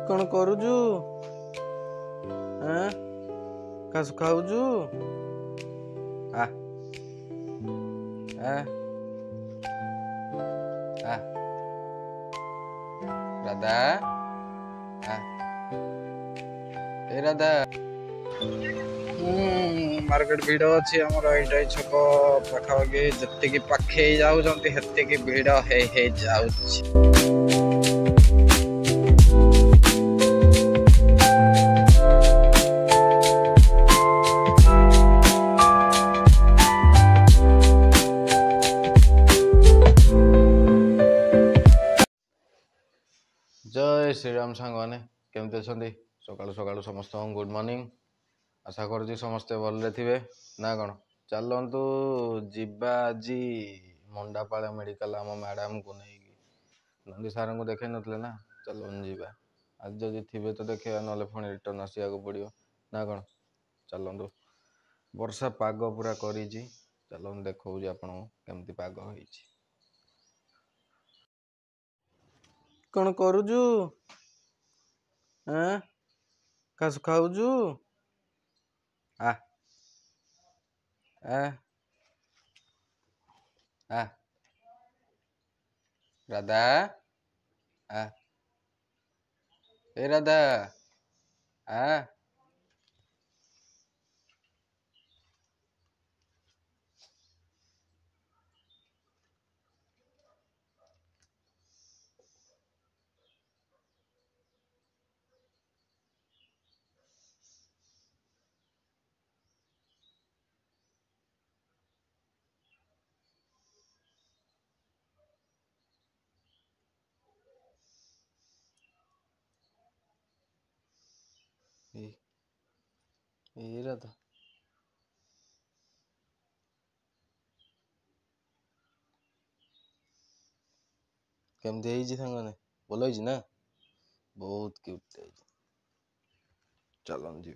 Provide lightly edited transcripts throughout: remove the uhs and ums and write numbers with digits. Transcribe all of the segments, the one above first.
कौन करुचु कास खाऊचु आ आ आ राधा आ ए राधा मार्केट भिड़ अच्छी आमर ये छक पाखापाखि जी पाखे जाती भिड़ हे जाऊँ। जय श्रीराम सांग मैंने केमती अच्छा सकालू सकालू समस्त गुड मॉर्निंग आशा करुँच समस्ते भले थे ना कौन चलतु जीवा आज मंडापाल मेडिकल आम मैडम को नहीं नंदी सार को देखे नथिले ना चलन जीवा आज जदि थे तो देखा ना पुणी रिटर्न आसा पड़ो ना कौन चलतु वर्षा पाग पूरा करी चलतु देखा आपन केमती पाग हो कौन करुचु कास खाऊचु आ आ आ राधा आ ए राधा आ ए राधा केमती सांग भल ना बहुत क्यूट चलन जी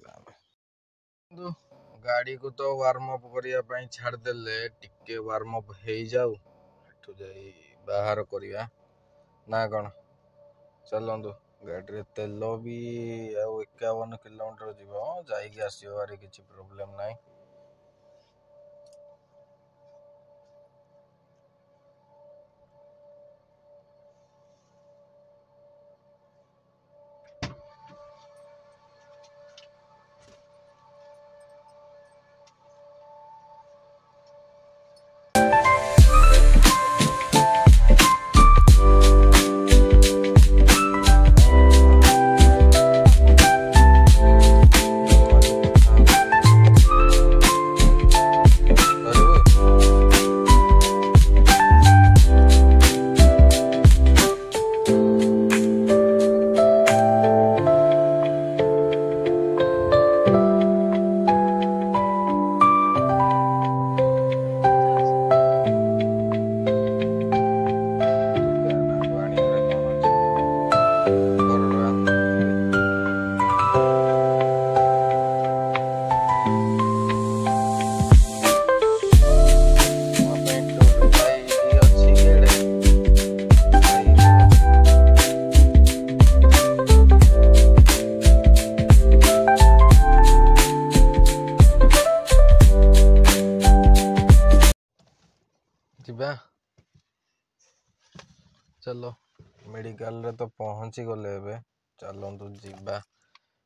गाड़ी को तो वार्म अप करने छाड़देले टिके वार्म अप हो जाऊ एठू जाई बाहर करिया ना कौन चलतु गाड़ी तेल भी 51 किलोमीटर जीव जाइए आसबार किसी प्रोब्लेम नहीं। जीवा चलो मेडिकल रे तो पहुंची गले एबे चलतु जीवा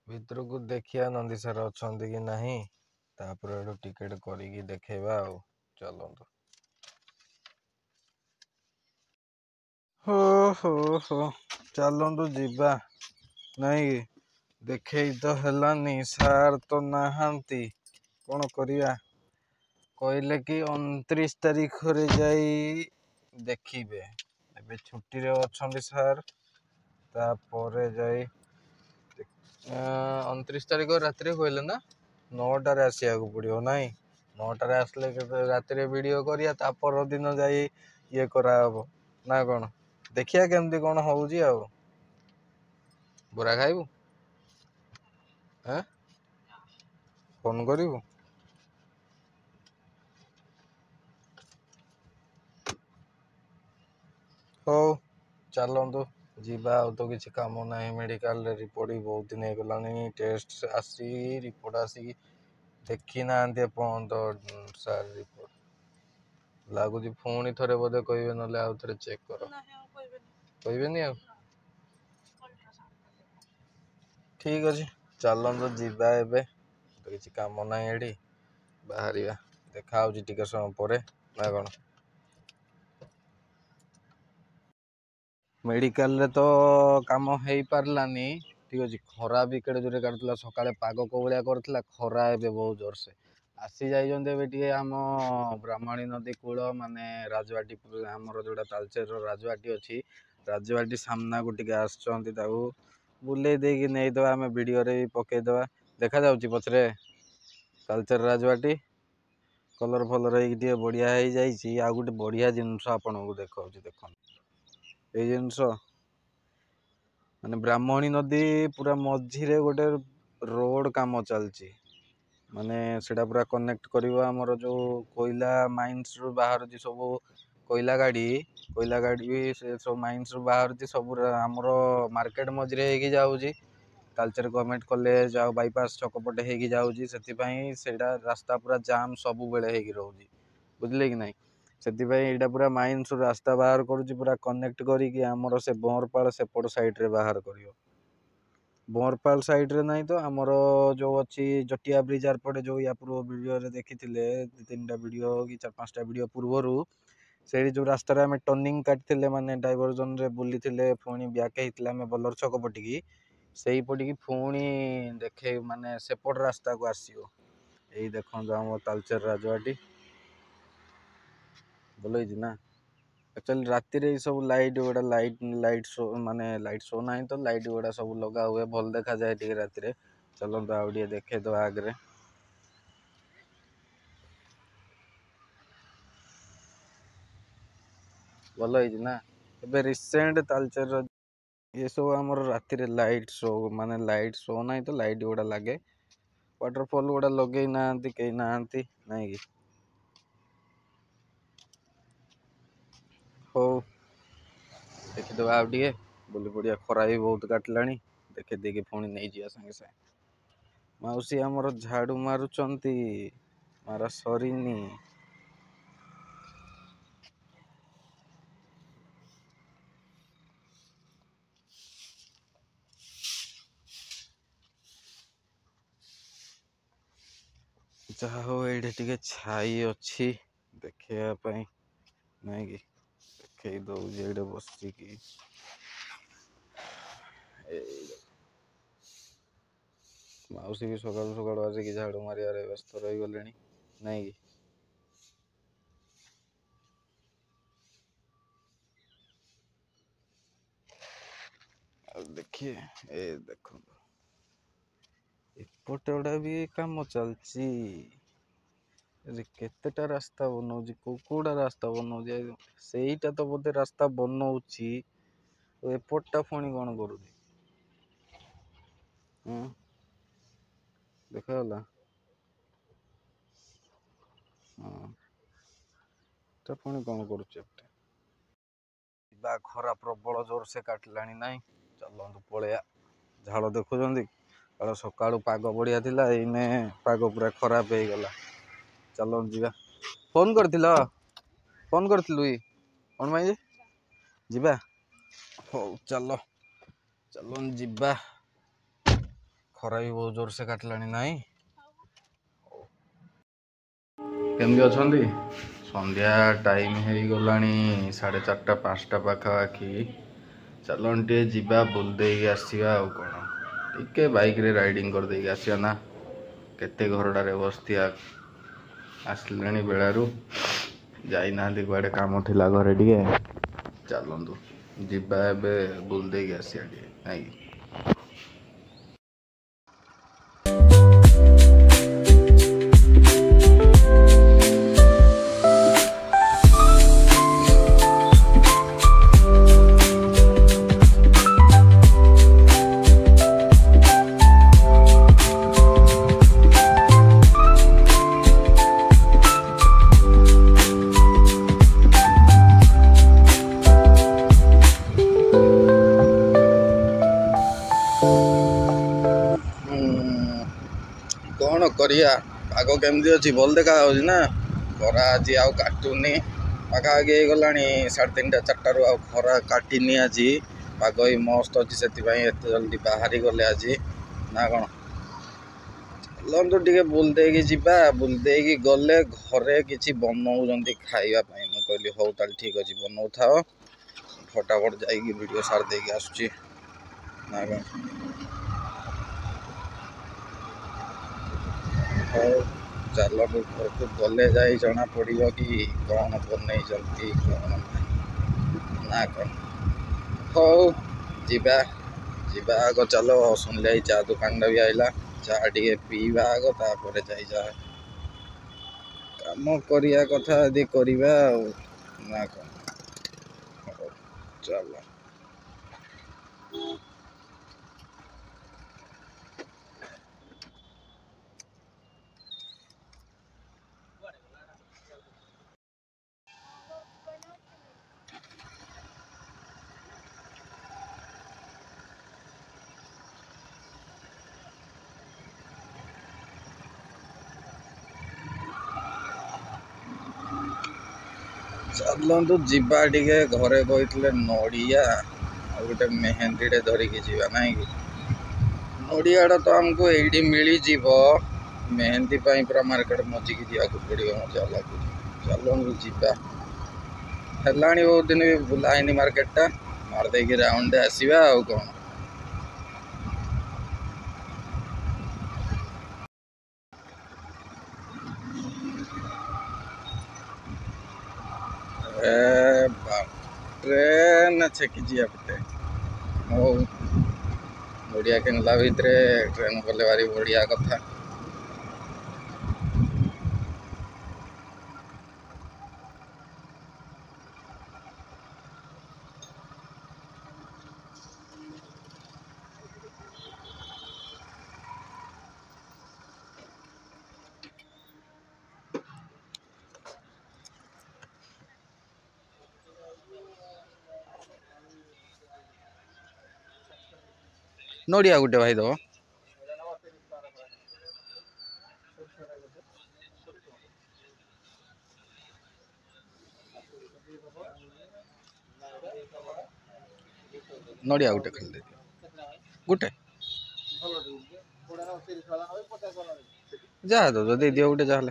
भीतर को देखिया नंदी सार अच्छा कि नहीं तापर एडो टिकेट करिकी देखेबा आ चलतु हो हो चलतु जीवा नहीं देखे तो हेलानी सार तो नहांती कौन करिया कहले कि 29 तारीख रे जाई देखिबे एबे छुट्टी रे अछंदी सार तापरे जाई 29 तारीख रात रे कहले ना 9टा रे आसिया को पड़ियो नहीं 9टा रे आसले रात रे वीडियो करिया तापर दिन जाई ये करा हबो ना कोन देखिया केमती कोन होउजी आ बोरा खाइबू फोन करिबू हो चलतु ଯିବା ଆଉ ତ କିଛି କାମ ନାହିଁ ମେଡ଼ିକାଲରେ ରିପୋର୍ଟ ବି ବହୁତ ଦିନ ହେଇଗଲାଣି ଟେଷ୍ଟ ଆସି ରିପୋର୍ଟ ଆସିକି ଦେଖି ନାହାନ୍ତି ଏପର୍ଯ୍ୟନ୍ତ ସାର୍ ରିପୋର୍ଟ ଲାଗୁଛି ପୁଣି ଥରେ ବୋଧେ କହିବେ ନହେଲେ ଆଉ ଥରେ ଚେକ୍ କର କହିବେନି ଆଉ ଠିକ୍ ଅଛି ଚାଲନ୍ତୁ ଯିବା ଏବେ ତ କିଛି କାମ ନାହିଁ ଏଠି ବାହାରିବା ଦେଖା ହଉଛି ଟିକେ ସମୟ ପରେ ନା କଣ ମେଡ଼ିକାଲରେ ତ କାମ ହେଇପାରିଲାନି ଠିକ୍ ଅଛି ଖରା ବି କେଡ଼େ ଜୋରେ କାଟୁଥିଲା ସକାଳେ ପାଗ କୋହଳିଆ କରିଥିଲା ଖରା ଏବେ ବହୁତ ଜୋରସେ ଆସି ଯାଇଛନ୍ତି ଏବେ ଟିକେ ଆମ ବ୍ରାହ୍ମଣୀ ନଦୀ କୂଳ ମାନେ ରାଜବାଟୀ ଆମର ଯୋଉଟା ତାଳଚେରର ରାଜବାଟୀ ଅଛି ରାଜବାଟୀ ସାମ୍ନାକୁ ଟିକେ ଆସୁଛନ୍ତି ତାକୁ ବୁଲେଇ ଦେଇକି ନେଇଦବା ଆମେ ଭିଡ଼ିଓରେ ବି ପକେଇଦବା ଦେଖାଯାଉଛି ପଛରେ ତାଳଚେର ରାଜବାଟୀ କଲର ଫଲର ହେଇକି ଟିକେ ବଢ଼ିଆ ହେଇଯାଇଛି ଆଉ ଗୋଟେ ବଢ଼ିଆ ଜିନିଷ ଆପଣଙ୍କୁ ଦେଖାଉଛି ଦେଖନ୍ତୁ ଏଇ ଜିନିଷ ମାନେ ବ୍ରାହ୍ମଣୀ ନଦୀ ପୁରା ମଝିରେ ଗୋଟେ ରୋଡ କାମ ଚାଲିଛି ମାନେ ସେଟା ପୁରା କନେକ୍ଟ କରିବ ଆମର ଯୋଉ କୋଇଲା ମାଇନ୍ସ ରୁ ବାହାରୁଛି ସବୁ କୋଇଲା ଗାଡ଼ି ବି ସେ ସବୁ ମାଇନ୍ସ ରୁ ବାହାରୁଛି ସବୁ ଆମର ମାର୍କେଟ ମଝିରେ ହେଇକି ଯାଉଛି ତାଳଚେର ଗଭର୍ଣ୍ଣମେଣ୍ଟ କଲେଜ ଆଉ ବାଇପାସ୍ ଛକପଟେ ହେଇକି ଯାଉଛି ସେଥିପାଇଁ ସେଇଟା ରାସ୍ତା ପୁରା ଜାମ୍ ସବୁବେଳେ ହେଇକି ରହୁଛି ବୁଝିଲେ କି ନାଇଁ ସେଥିପାଇଁ ଏଇଟା ପୁରା ମାଇନ୍ସ ରାସ୍ତା ବାହାର କରୁଛି ପୁରା କନେକ୍ଟ କରିକି ଆମର ସେ ବଁରପାଳ ସେପଟ ସାଇଡ ରେ ବାହାର କରିବ ବଁରପାଲ ସାଇଡ ରେ ନାହିଁ ତ ଆମର ଯୋଉ ଅଛି ଜଟିଆ ବ୍ରିଜ ପଟେ ଯୋଉ ୟା ପୂର୍ବ ଭିଡିଓରେ ଦେଖିଥିଲେ 2-3ଟା ଭିଡିଓ କି 4-5ଟା ଭିଡିଓ ପୂର୍ବରୁ ସେଇଠି ଯୋଉ ରାସ୍ତାରେ ଆମେ ଟର୍ଣ୍ଣିଂ କାଟିଥିଲେ ମାନେ ଡାଇଭରଜନ ରେ ବୁଲିଥିଲେ ପୁଣି ବ୍ୟାକ୍ ହେଇଥିଲା ଆମେ ବଲର ଛକ ପଟିକି ସେଇପଟିକି ପୁଣି ଦେଖେଇ ମାନେ ସେପଟ ରାସ୍ତାକୁ ଆସିବ ଏଇ ଦେଖନ୍ତୁ ଆମ ତାଳଚେର ରାଜବାଟୀ ଭଲ ହେଇଛି ନା ଆକ୍ଚୁଆଲି ରାତିରେ ଏଇ ସବୁ ଲାଇଟ୍ ଶୋ ମାନେ ଲାଇଟ୍ ଶୋ ନାହିଁ ତ ଲାଇଟ୍ ଗୁଡ଼ା ସବୁ ଲଗା ହୁଏ ଭଲ ଦେଖାଯାଏ ଟିକେ ରାତିରେ ଚାଲନ୍ତୁ ଆଉ ଟିକେ ଦେଖେଇଦବା ଆଗରେ ଭଲ ହେଇଛି ନା ଏବେ ରିସେଣ୍ଟ ତାଳଚେର ଏସବୁ ଆମର ରାତିରେ ଲାଇଟ୍ ଶୋ ମାନେ ଲାଇଟ୍ ଶୋ ନାହିଁ ତ ଲାଇଟ୍ ଗୁଡ଼ା ଲାଗେ ୱାଟରଫଲ୍ ଗୁଡ଼ା ଲଗେଇ ନାହାନ୍ତି କେହି ନାହାନ୍ତି ନାଇଁ କି ହଉ ଦେଖିଦବା ଆଉ ଟିକେ ବୁଲି ପଡ଼ିଆ ଖରା ବି ବହୁତ କାଟିଲାଣି ଦେଖି ଦେଇକି ପୁଣି ନେଇଯିବା ସାଙ୍ଗେ ସାଙ୍ଗେ ମାଉସୀ ଆମର ଝାଡୁ ମାରୁଛନ୍ତି ମାରା ସରିନି ଯାହା ହଉ ଏଇଠି ଟିକେ ଛାଇ ଅଛି ଦେଖେଇବା ପାଇଁ ନାଇଁ କି ଦେଖେଇ ଦଉଛି ଏଇଠି ବସିକି ଏଇ ମାଉସୀ ବି ସକାଳୁ ସକାଳୁ ଆସିକି ଝାଡୁ ମାରିବାରେ ବ୍ୟସ୍ତ ରହିଗଲେଣି ନାଇଁ କି ଆଉ ଦେଖିଏ ଏ ଦେଖନ୍ତୁ ଏପଟେ ଗୁଡ଼ା ବି କାମ ଚାଲିଛି କେତେଟା ରାସ୍ତା ବନଉଛି କୋଉଟା ରାସ୍ତା ବନଉଛି ସେଇଟା ତ ବୋଧେ ରାସ୍ତା ବନଉଛି ଏପଟଟା ପୁଣି କଣ କରୁଛି ହଁ ଦେଖାଗଲା ହଁ ତ ପୁଣି କଣ କରୁଛି ଏପଟେ ବା ଖରା ପ୍ରବଳ ଜୋର ସେ କାଟିଲାଣି ନାଇଁ ଚାଲନ୍ତୁ ପଳେଇବା ଝାଳ ଦେଖୁଛନ୍ତି କାଳ ସକାଳୁ ପାଗ ବଢିଆ ଥିଲା ଏଇନେ ପାଗ ପୁରା ଖରାପ ହେଇଗଲା ଚାଲନ୍ତୁ ଯିବା ଫୋନ କରିଥିଲୁ କଣ ପାଇଁ ଯେ ଯିବା ହଉ ଚାଲ ଯିବା ଖରା ବି ବହୁତ ଜୋର ସେ କାଟିଲାଣି ନାଇଁ କେମିତି ଅଛନ୍ତି ସନ୍ଧ୍ୟା ଟାଇମ୍ ହେଇଗଲାଣି 4:30-5ଟା ପାଖାପାଖି ଚାଲନ୍ତୁ ଟିକେ ଯିବା ବୁଲି ଦେଇକି ଆସିବା ଆଉ କଣ ଟିକେ ବାଇକରେ ରାଇଡିଙ୍ଗ କରିଦେଇକି ଆସିବା ନା କେତେ ଘରଟାରେ ବସିଥିବା ଆସିଲେଣି ବେଳାରୁ ଯାଇନାହାନ୍ତି କୁଆଡ଼େ କାମ ଥିଲା ଘରେ ଟିକେ ଚାଲନ୍ତୁ ଯିବା ଏବେ ବୁଲି ଦେଇକି ଆସିବା ଟିକେ ନାଇଁକି କ'ଣ କରିବା ପାଗ କେମିତି ଅଛି ଭଲ ଦେଖାଯାଉଛି ନା ଖରା ଆଜି ଆଉ କାଟୁନି ପାଖାପାଖି ହେଇଗଲାଣି 3:30 4ଟାରୁ ଆଉ ଖରା କାଟିନି ଆଜି ପାଗ ହିଁ ମସ୍ତ ଅଛି ସେଥିପାଇଁ ଏତେ ଜଲ୍ଦି ବାହାରି ଗଲେ ଆଜି ନା କ'ଣ ଚାଲନ୍ତୁ ଟିକେ ବୁଲି ଦେଇକି ଯିବା ବୁଲି ଦେଇକି ଗଲେ ଘରେ କିଛି ବନଉଛନ୍ତି ଖାଇବା ପାଇଁ ମୁଁ କହିଲି ହଉ ତାହେଲେ ଠିକ୍ ଅଛି ବନଉଥାଅ ଫଟାଫଟ ଯାଇକି ଭିଡ଼ିଓ ସାରି ଦେଇକି ଆସୁଛି ନା କ'ଣ ହଉ ଚାଲ ଘରକୁ ଗଲେ ଯାଇ ଜଣା ପଡ଼ିବ କି କ'ଣ ବନେଇଛନ୍ତି କ'ଣ ନାହିଁ ନା କ'ଣ ହଉ ଯିବା ଯିବା ଆଗ ଚାଲ ଶୁଣିଲେ ଏଇ ଚା ଦୋକାନଟା ବି ଆଇଲା ଚା ଟିକେ ପିଇବା ଆଗ ତାପରେ ଯାଇ ଯାହା କାମ କରିବା କଥା ଯଦି କରିବା ଆଉ ନା କ'ଣ ହଉ ଚାଲ ଚାଲନ୍ତୁ ଯିବା ଟିକେ ଘରେ କହିଥିଲେ ନଡ଼ିଆ ଆଉ ଗୋଟେ ମେହେନ୍ଦିଟେ ଧରିକି ଯିବା ନାଇଁ କି ନଡ଼ିଆଟା ତ ଆମକୁ ଏଇଠି ମିଳିଯିବ ମେହେନ୍ଦି ପାଇଁ ପୁରା ମାର୍କେଟ ମଝିକି ଯିବାକୁ ପଡ଼ିବ ମଜା ଲାଗୁଛି ଚାଲନ୍ତୁ ଯିବା ହେଲାଣି ବହୁତ ଦିନ ବି ବୁଲା ହେଇନି ମାର୍କେଟଟା ମାରିଦେଇକି ରାଉଣ୍ଡରେ ଆସିବା ଆଉ କ'ଣ ट्रेन छेकी पटे हौ बढ़िया किनला भितर ट्रेन गले भारी बढ़िया कथा नड़िया गुटे भाई दब नड़िया गुटे खाली दे गुटे जा दो दे दियो गुटे जाले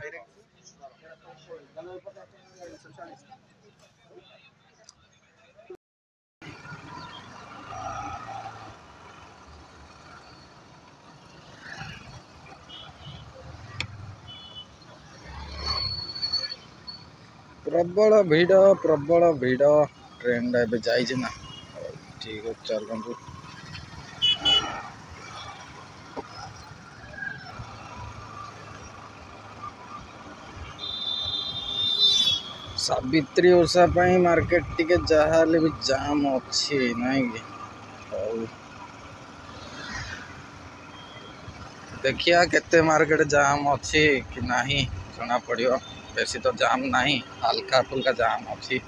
प्रबल भिड़ ट्रेन टा जाइए ना ठीक है चलतु सावित्री ओषा मार्केट टिके जहाँ भी जाम अच्छी नहीं कि देखिया केते मार्केट जाम अच्छी कि नहीं जना पड़ो बेसी तो जाम नहीं हल्का फुल्का जाम अच्छी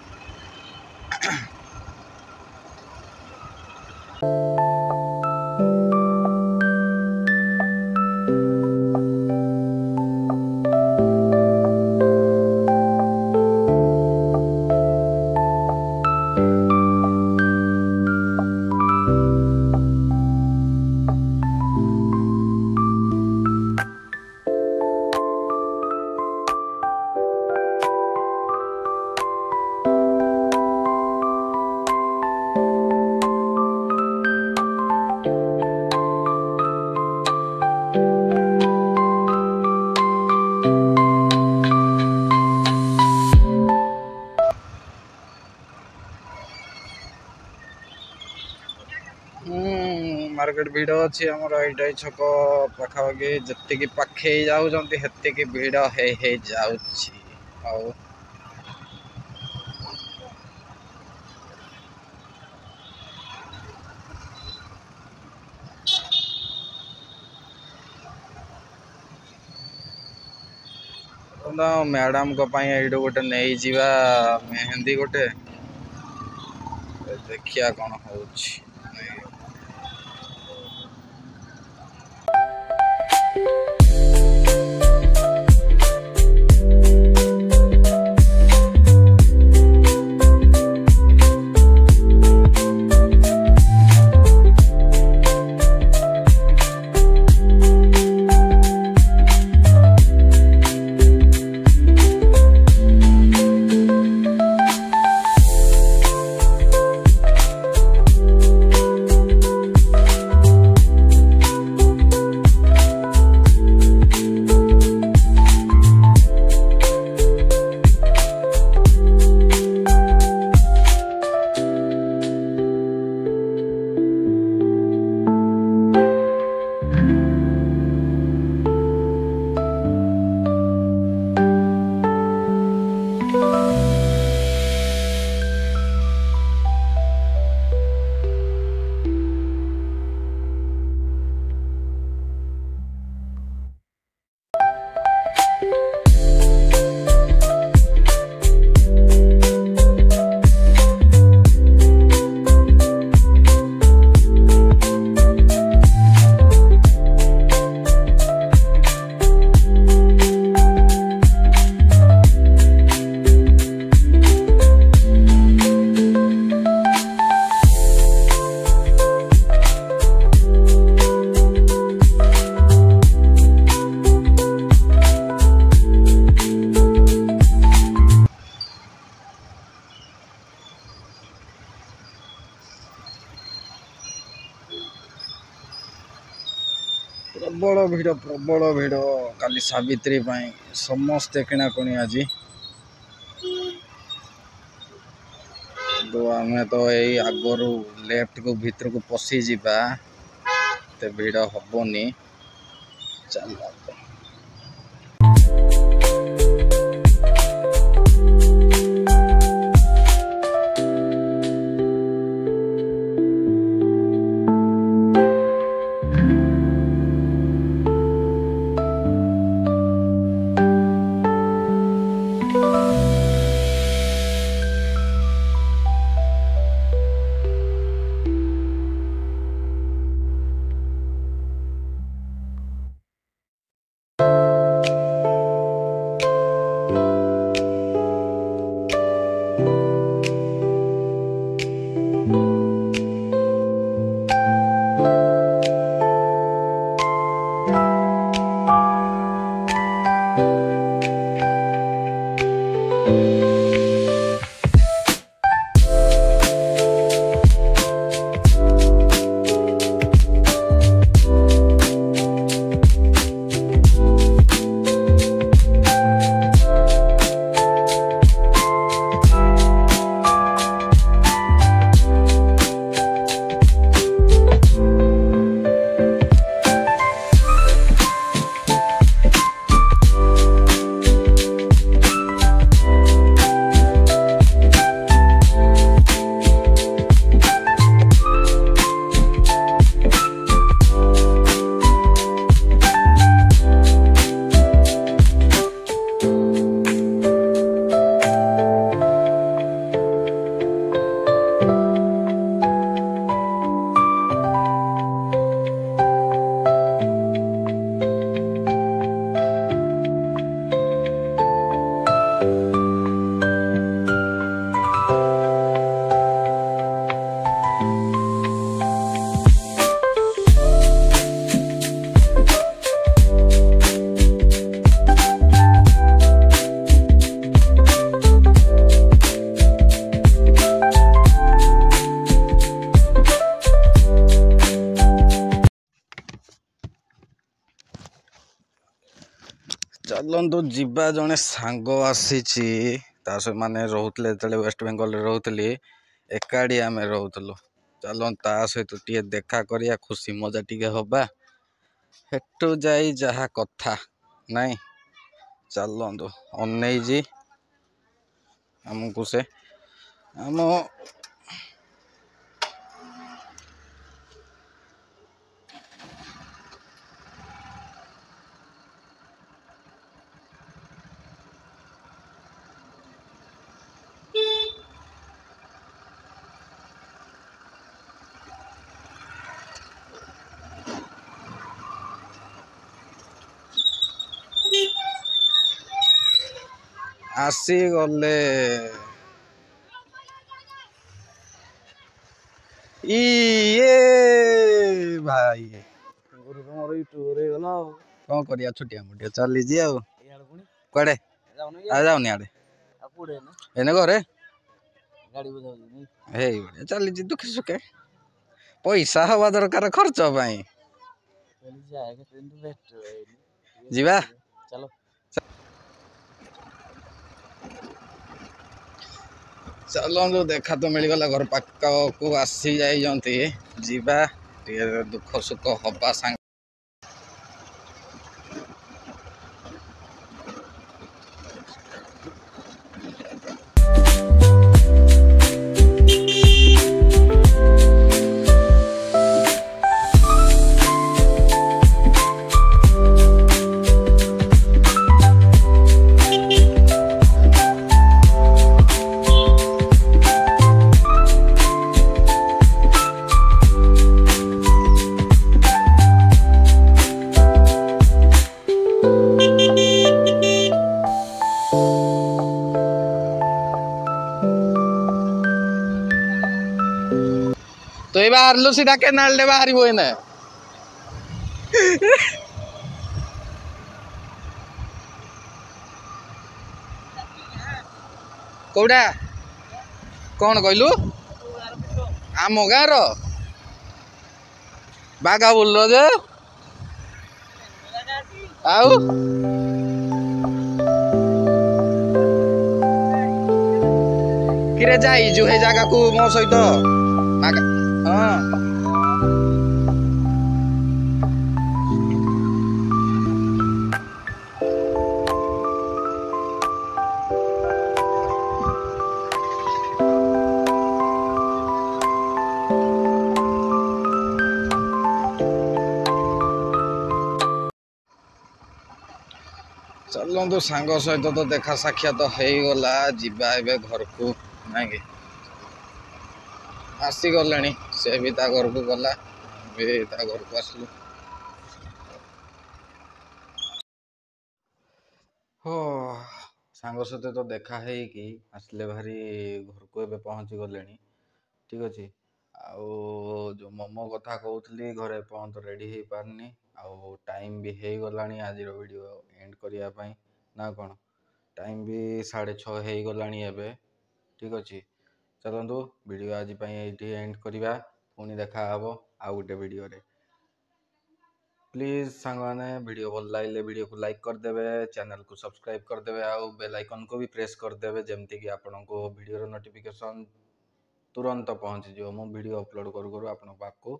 मार्केट भिड़ अच्छी आमर ये छक पाखापाखि जी पाखे जाती भिड़ हे जाऊ मैडम को ये गोटे नहीं जीवा मेहंदी गोटे देखिया कौन हो प्रबल भिड़ काली सावित्री समस्ते किणाकुणी आज तो आम तो यही आगरू लेफ्ट को भीतर को पशि जा भिड़ हेनी चल चलतु जीवा जड़े सांग आसी मैंने रोते जो वेस्ट बेंगल रोली एकाड़ी आम रोलु चल ता सहित टे देखा करिया खुशी मजा टी हवा हेटू जाई जहा कथा नाई चलतु अनई आमको से आम आसी गले भाई कौन करिया छुट्टिया मुटिया चली जी आड़े जाऊनी आड़े एने घरे चली जी दुखे सुखे पैसा हवा दरकार खर्च जीवा चलो देखा तो मिलगला घर पाक को आसी जाइए जीवा दुख सुख हवा सांग तो ये बाहर सीधा केनाल डे बाहर वो ना कौड़ा कौन कहलु आम गाँव बाघा बोल जे ଆଉ କିରେ ଯାଇଛୁ ହେ ଜାଗାକୁ ମୋ ସହିତ ହଁ ଚାଲନ୍ତୁ ସାଙ୍ଗ ସହିତ ତ ଦେଖା ସାକ୍ଷାତ ହେଇଗଲା, ଯିବା ଏବେ ଘରକୁ ନାଇଁ କି? ଆସିଗଲେଣି, ସେ ବି ତା ଘରକୁ ଗଲା, ବି ତା ଘରକୁ ଆସିଲୁ। ହୋ ସାଙ୍ଗ ସହିତ ତ ଦେଖା ହେଇକି ଆସିଲେ ଭାରି ଘରକୁ ଏବେ ପହଞ୍ଚି ଗଲେଣି। ଠିକ୍ ଅଛି। ଆଉ ଯେଉଁ ମୋମୋ କଥା କହୁଥିଲି ଘରେ ଏପର୍ଯ୍ୟନ୍ତ ରେଡ଼ି ହେଇପାରିନି। ଆଉ ଟାଇମ୍ ବି ହେଇଗଲାଣି ଆଜିର ଭିଡ଼ିଓ ଏଣ୍ଡ କରିବା ପାଇଁ, ନା କ'ଣ? ଟାଇମ୍ ବି 6:30 ହେଇଗଲାଣି ଏବେ। ଠିକ୍ ଅଛି, ଚାଲନ୍ତୁ ଭିଡ଼ିଓ ଆଜି ପାଇଁ ଏଇଠି ଏଣ୍ଡ କରିବା। ପୁଣି ଦେଖା ହେବ ଆଉ ଗୋଟେ ଭିଡ଼ିଓରେ। ପ୍ଲିଜ୍ ସାଙ୍ଗମାନେ ଭିଡ଼ିଓ ଭଲ ଲାଗିଲେ ଭିଡ଼ିଓକୁ ଲାଇକ୍ କରିଦେବେ, ଚ୍ୟାନେଲକୁ ସବସ୍କ୍ରାଇବ୍ କରିଦେବେ, ଆଉ ବେଲ୍ ଆଇକନ୍କୁ ବି ପ୍ରେସ୍ କରିଦେବେ, ଯେମିତିକି ଆପଣଙ୍କୁ ଭିଡ଼ିଓର ନୋଟିଫିକେସନ୍ ତୁରନ୍ତ ପହଞ୍ଚିଯିବ। ମୁଁ ଭିଡ଼ିଓ ଅପଲୋଡ଼ କରୁ କରୁ ଆପଣଙ୍କ ପାଖକୁ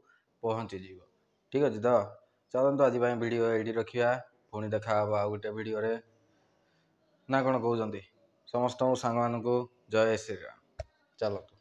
ପହଞ୍ଚିଯିବ। ଠିକ୍ ଅଛି ତ? ଚାଲନ୍ତୁ ଆଜି ପାଇଁ ଭିଡ଼ିଓ ଏଇଠି ରଖିବା, ପୁଣି ଦେଖା ହେବ ଆଉ ଗୋଟେ ଭିଡ଼ିଓରେ, ନା କ'ଣ କହୁଛନ୍ତି? ସମସ୍ତଙ୍କୁ ସାଙ୍ଗମାନଙ୍କୁ ଜୟ ଶ୍ରୀରାମ। ଚାଲ।